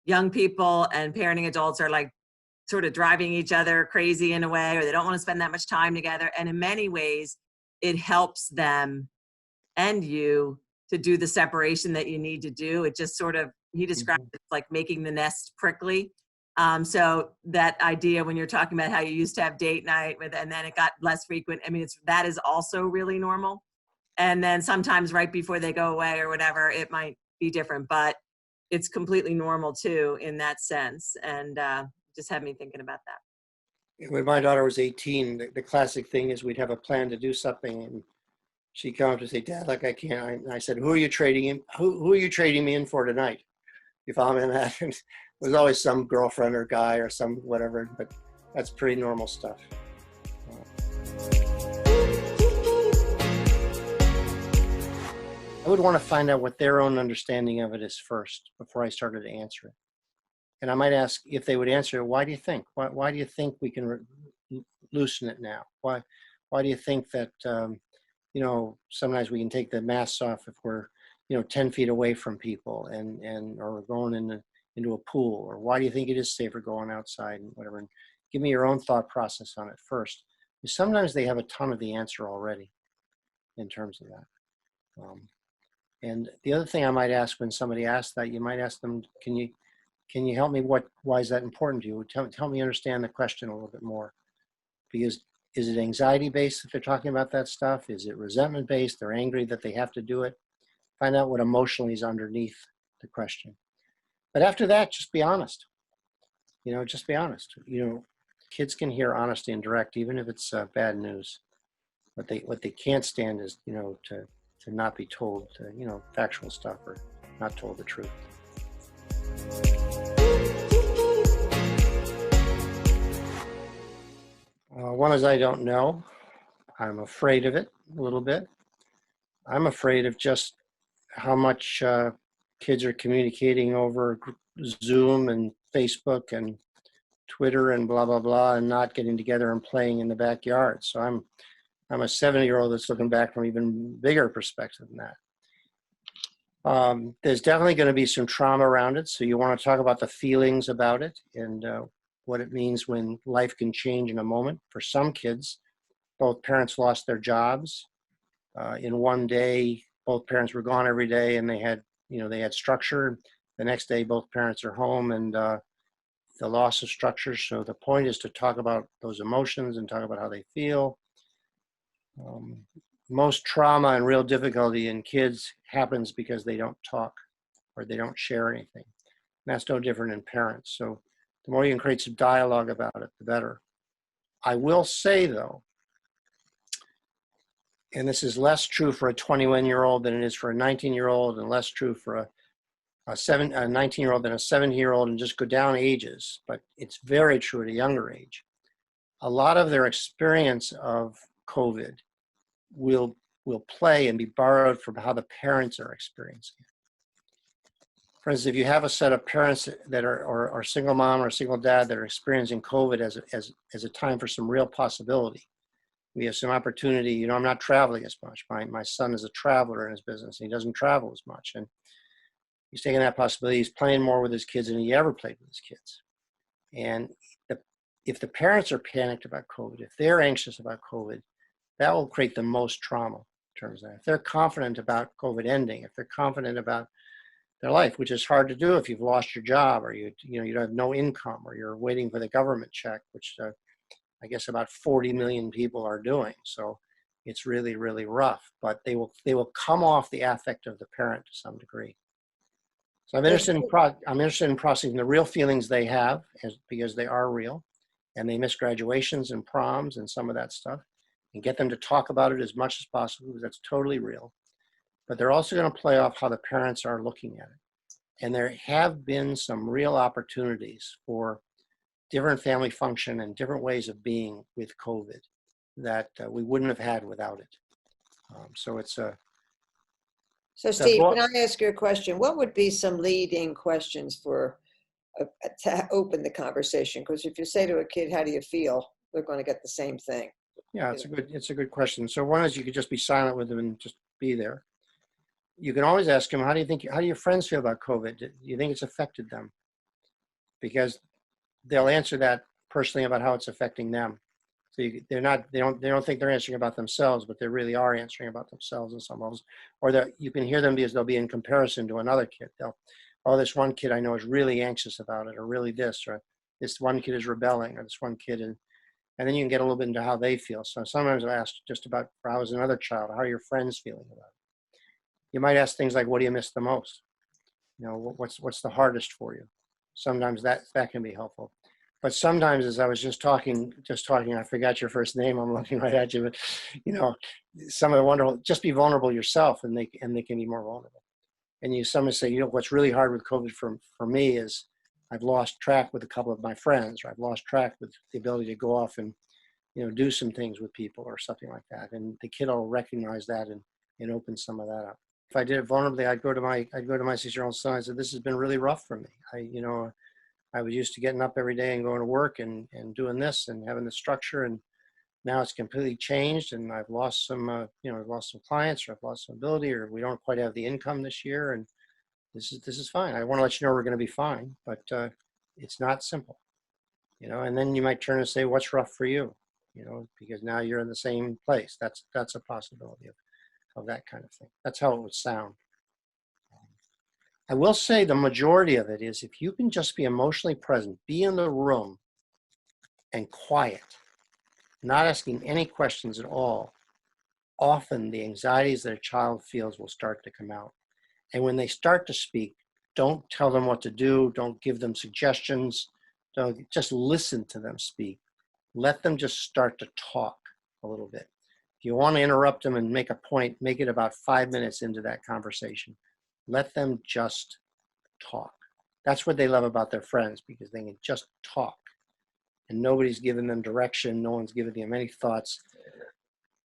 Young people and parenting adults are like sort of driving each other crazy in a way, or they don't want to spend that much time together. And in many ways, it helps them and you to do the separation that you need to do. It just sort of, he described it like making the nest prickly. So that idea when you're talking about how you used to have date night and then it got less frequent, I mean, that is also really normal. And then sometimes right before they go away or whatever, it might be different, but it's completely normal too in that sense. And just had me thinking about that. When my daughter was 18, the classic thing is we'd have a plan to do something, and she'd come up to say, "Dad, like I can't." And I said, "Who are you trading in? Who are you trading me in for tonight?" You follow me in that? And it was always some girlfriend or guy or some whatever, but that's pretty normal stuff. I would want to find out what their own understanding of it is first before I started to answer it. And I might ask if they would answer, why do you think? Why do you think we can loosen it now? Why do you think that, sometimes we can take the masks off if we're, 10 feet away from people or we're going into a pool? Or why do you think it is safer going outside and whatever? And give me your own thought process on it first. Because sometimes they have a ton of the answer already in terms of that. And the other thing I might ask when somebody asks that, you might ask them, can you help me? Why is that important to you? Help me understand the question a little bit more. Because is it anxiety based if they're talking about that stuff? Is it resentment based? They're angry that they have to do it. Find out what emotionally is underneath the question. But after that, just be honest. Just be honest. Kids can hear honesty and direct, even if it's bad news. What they can't stand is, to not be told, factual stuff or not told the truth. One is I don't know. I'm afraid of it a little bit. I'm afraid of just how much kids are communicating over Zoom and Facebook and Twitter and blah, blah, blah, and not getting together and playing in the backyard. So I'm a 70-year-old that's looking back from even bigger perspective than that. There's definitely going to be some trauma around it. So you want to talk about the feelings about it and what it means when life can change in a moment. For some kids, both parents lost their jobs. In one day, both parents were gone every day and they had structure. The next day, both parents are home and the loss of structure. So the point is to talk about those emotions and talk about how they feel. Most trauma and real difficulty in kids happens because they don't talk or they don't share anything. And that's no different in parents. So the more you can create some dialogue about it, the better. I will say though, and this is less true for a 21-year-old than it is for a 19-year-old, and less true for a 19-year-old than a 70-year-old, and just go down ages, but it's very true at a younger age. A lot of their experience of COVID will play and be borrowed from how the parents are experiencing it. For instance, if you have a set of parents that are single mom or single dad that are experiencing COVID as a time for some real possibility, we have some opportunity. I'm not traveling as much. My son is a traveler in his business. And he doesn't travel as much. And he's taking that possibility. He's playing more with his kids than he ever played with his kids. And if the parents are panicked about COVID, if they're anxious about COVID, that will create the most trauma in terms of that. If they're confident about COVID ending, if they're confident about their life, which is hard to do if you've lost your job or you have no income or you're waiting for the government check, which I guess about 40 million people are doing. So it's really, really rough, but they will come off the affect of the parent to some degree. So I'm interested in processing the real feelings they have because they are real, and they miss graduations and proms and some of that stuff, and get them to talk about it as much as possible because that's totally real. But they're also going to play off how the parents are looking at it. And there have been some real opportunities for different family function and different ways of being with COVID that we wouldn't have had without it. So it's So Steve, can I ask you a question? What would be some leading questions for to open the conversation? Because if you say to a kid, how do you feel? They're going to get the same thing. Yeah, it's a good question. So one is you could just be silent with them and just be there. You can always ask them, how do your friends feel about COVID? Do you think it's affected them? Because they'll answer that personally about how it's affecting them. So they don't think they're answering about themselves, but they really are answering about themselves in some levels. Or that you can hear them because they'll be in comparison to another kid. Oh, this one kid I know is really anxious about it, or really this, or this one kid is rebelling, or this one kid, and then you can get a little bit into how they feel. So sometimes I ask just about, how is another child? How are your friends feeling about it? You might ask things like, what do you miss the most? What's the hardest for you? Sometimes that can be helpful. But sometimes, as I was just talking, I forgot your first name. I'm looking right at you, but some of the wonderful, just be vulnerable yourself, and they can be more vulnerable. And somebody say, what's really hard with COVID for me is I've lost track with a couple of my friends, or I've lost track with the ability to go off and, do some things with people or something like that. And the kid will recognize that and open some of that up. If I did it vulnerably, I'd go to my 6-year-old son. I said, this has been really rough for me. I was used to getting up every day and going to work and doing this and having the structure, and now it's completely changed, and I've lost some, I've lost some clients, or I've lost some ability, or we don't quite have the income this year, and this is fine. I want to let you know we're going to be fine, but it's not simple, and then you might turn and say, what's rough for you, because now you're in the same place. That's a possibility of that kind of thing. That's how it would sound. I will say the majority of it is if you can just be emotionally present, be in the room and quiet, not asking any questions at all, often the anxieties that a child feels will start to come out. And when they start to speak, don't tell them what to do. Don't give them suggestions. Don't just listen to them speak. Let them just start to talk a little bit. If you want to interrupt them and make a point, make it about 5 minutes into that conversation. Let them just talk. That's what they love about their friends, because they can just talk. And nobody's giving them direction. No one's giving them any thoughts.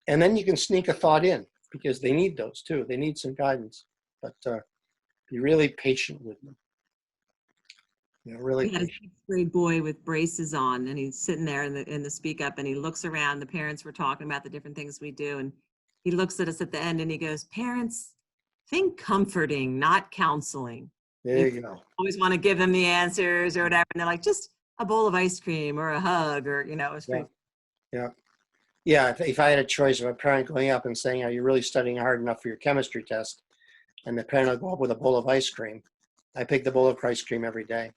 And then you can sneak a thought in, because they need those too. They need some guidance. But be really patient with them. Really We had a patient. 6th grade boy with braces on, and he's sitting there in the speak up, and he looks around. The parents were talking about the different things we do, and he looks at us at the end and he goes, "Parents, think comforting, not counseling." There you go. Always want to give them the answers or whatever, and they're like, just a bowl of ice cream or a hug, or it's pretty. Yeah. If I had a choice of a parent going up and saying, "Are you really studying hard enough for your chemistry test?" and the parent will go up with a bowl of ice cream, I pick the bowl of ice cream every day.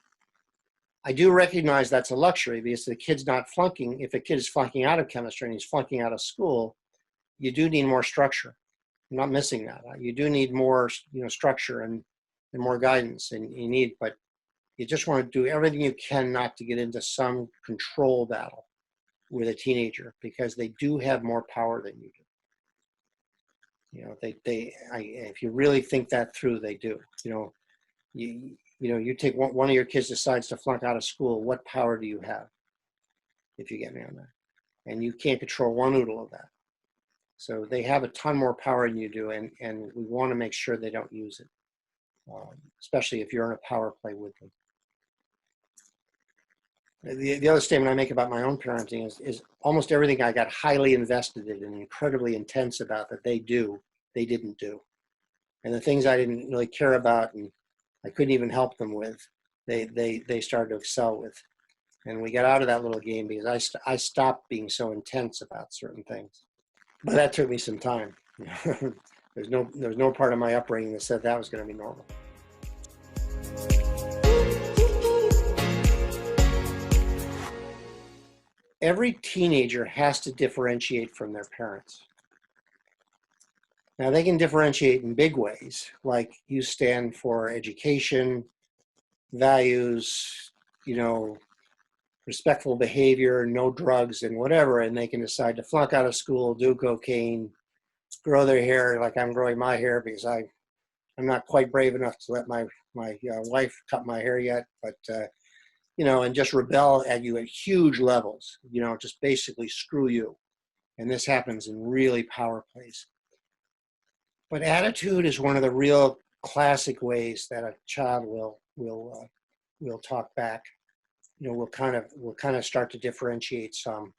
I do recognize that's a luxury, because the kid's not flunking. If a kid is flunking out of chemistry and he's flunking out of school, you do need more structure. I'm not missing that. You do need more, structure and more guidance, and but you just want to do everything you can not to get into some control battle with a teenager, because they do have more power than you do. If you really think that through, they do. You take one of your kids decides to flunk out of school, what power do you have? If you get me on that. And you can't control one noodle of that. So they have a ton more power than you do, and we want to make sure they don't use it, especially if you're in a power play with them. The other statement I make about my own parenting is almost everything I got highly invested in and incredibly intense about that they didn't do. And the things I didn't really care about and I couldn't even help them with, they started to excel with. And we got out of that little game because I stopped being so intense about certain things. But that took me some time. There's no part of my upbringing that said that was going to be normal. Every teenager has to differentiate from their parents. Now, they can differentiate in big ways, like you stand for education, values, respectful behavior, no drugs and whatever, and they can decide to flunk out of school, do cocaine, grow their hair like I'm growing my hair because I'm not quite brave enough to let my wife cut my hair yet, but and just rebel at you at huge levels, just basically screw you. And this happens in really power plays. But attitude is one of the real classic ways that a child will talk back. You know, will kind of start to differentiate some,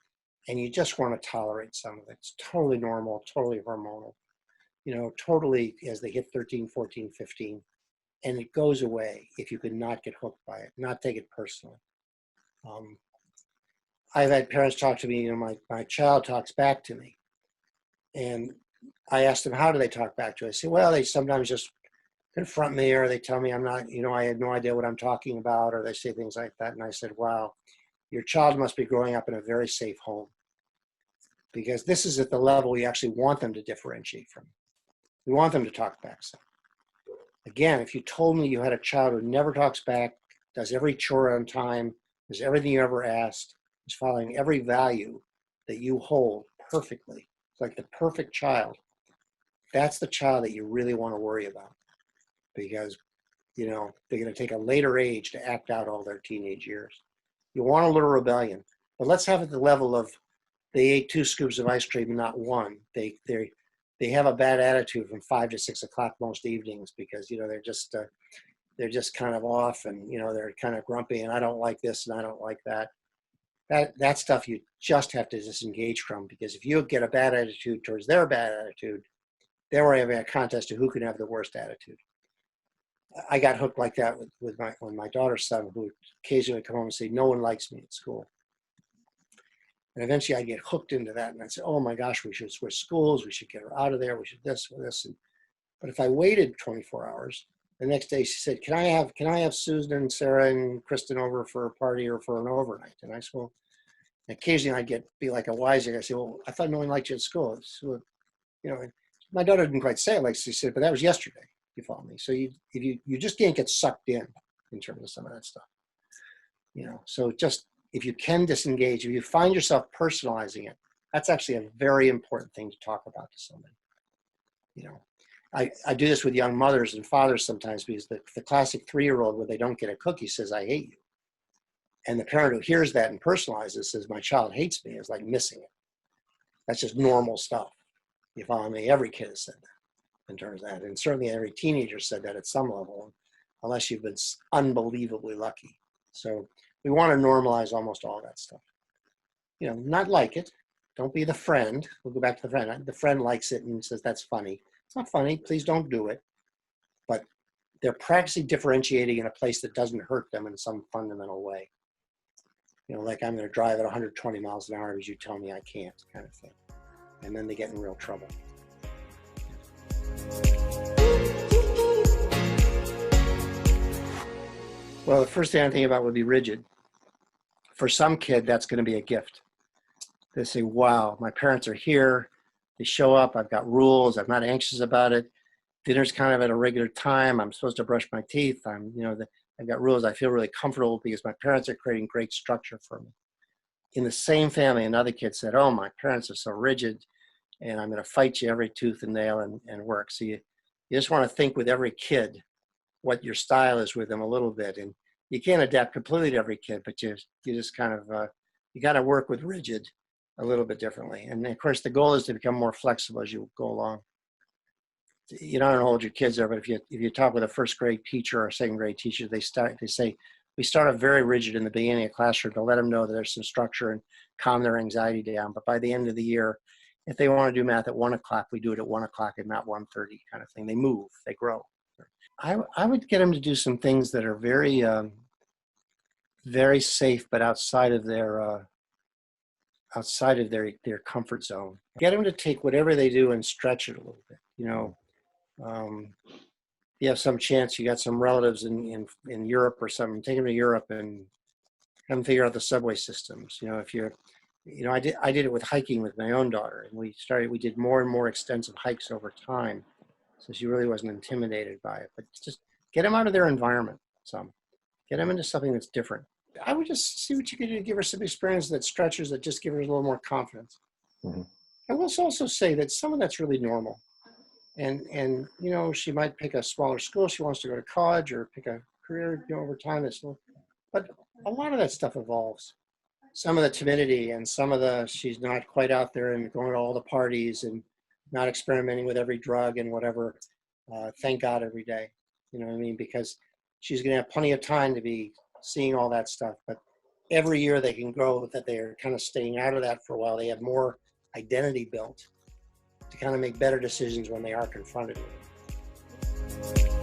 and you just want to tolerate some of it. It's totally normal, totally hormonal. You know, totally as they hit 13, 14, 15, and it goes away if you can not get hooked by it, not take it personally. I've had parents talk to me, you know, my child talks back to me. And I asked them, how do they talk back to me? I say, well, they sometimes just confront me, or they tell me I'm not, you know, I had no idea what I'm talking about, or they say things like that. And I said, wow, your child must be growing up in a very safe home, because this is at the level we actually want them to differentiate from. We want them to talk back some. Again, if you told me you had a child who never talks back, does every chore on time, does everything you ever asked, is following every value that you hold perfectly, it's like the perfect child, that's the child that you really want to worry about, because, you know, they're going to take a later age to act out all their teenage years. You want a little rebellion, but let's have it at the level of they ate 2 scoops of ice cream and not 1. They have a bad attitude from 5 to 6 o'clock most evenings, because, you know, they're just kind of off, and, you know, they're kind of grumpy, and I don't like this and I don't like that. That stuff you just have to disengage from, because if you get a bad attitude towards their bad attitude, then we're having a contest to who can have the worst attitude. I got hooked like that with my daughter's son, who occasionally come home and say, no one likes me at school. And eventually I'd get hooked into that, and I'd say, oh my gosh, we should switch schools, we should get her out of there, we should this or this. But if I waited 24 hours, the next day she said, can I have Susan and Sarah and Kristen over for a party or for an overnight? And I said, well, occasionally I'd be like a wise guy. I say, well, I thought no one liked you at school. So, you know, my daughter didn't quite say it like she said, but that was yesterday. You follow me? So you just can't get sucked in terms of some of that stuff. You know, so just if you can disengage, if you find yourself personalizing it, that's actually a very important thing to talk about to somebody. You know, I do this with young mothers and fathers sometimes, because the classic 3-year-old, when they don't get a cookie, says, I hate you. And the parent who hears that and personalizes says, my child hates me, is like missing it. That's just normal stuff. You follow me? Every kid has said that in terms of that. And certainly every teenager said that at some level, unless you've been unbelievably lucky. So we want to normalize almost all that stuff. You know, not like it. Don't be the friend. We'll go back to the friend. The friend likes it and says, that's funny. It's not funny. Please don't do it. But they're practically differentiating in a place that doesn't hurt them in some fundamental way. You know, like I'm going to drive at 120 miles an hour because you tell me I can't, kind of thing. And then they get in real trouble. Well, the first thing I think about would be rigid. For some kid, that's going to be a gift. They say, wow, my parents are here. They show up. I've got rules. I'm not anxious about it. Dinner's kind of at a regular time. I'm supposed to brush my teeth. I've got rules. I feel really comfortable because my parents are creating great structure for me. In the same family, another kid said, oh, my parents are so rigid, and I'm going to fight you every tooth and nail and work. So you just want to think with every kid what your style is with them a little bit. And you can't adapt completely to every kid, but you just kind of, you got to work with rigid a little bit differently. And of course, the goal is to become more flexible as you go along. You don't hold your kids there, but if you talk with a first grade teacher or a second grade teacher, they say, we start off very rigid in the beginning of the classroom to let them know that there's some structure and calm their anxiety down. But by the end of the year, if they want to do math at 1 o'clock, we do it at 1 o'clock and not 1:30 kind of thing. They move, they grow. I would get them to do some things that are very, very safe, but outside of their comfort zone. Get them to take whatever they do and stretch it a little bit. You know, you have some chance, you got some relatives in Europe or something, take them to Europe and have them figure out the subway systems. You know, I did it with hiking with my own daughter, and we did more and more extensive hikes over time. So she really wasn't intimidated by it, but just get them out of their environment. Get them into something that's different. I would just see what you could do to give her some experience that stretches, that just give her a little more confidence. Mm-hmm. I will also say that some of that's really normal. And you know, she might pick a smaller school. She wants to go to college or pick a career, you know, over time. But a lot of that stuff evolves. Some of the timidity and some of she's not quite out there and going to all the parties and not experimenting with every drug and whatever. Thank God every day. You know what I mean? Because she's going to have plenty of time to be seeing all that stuff. But every year they can grow that they are kind of staying out of that for a while. They have more identity built to kind of make better decisions when they are confronted with it.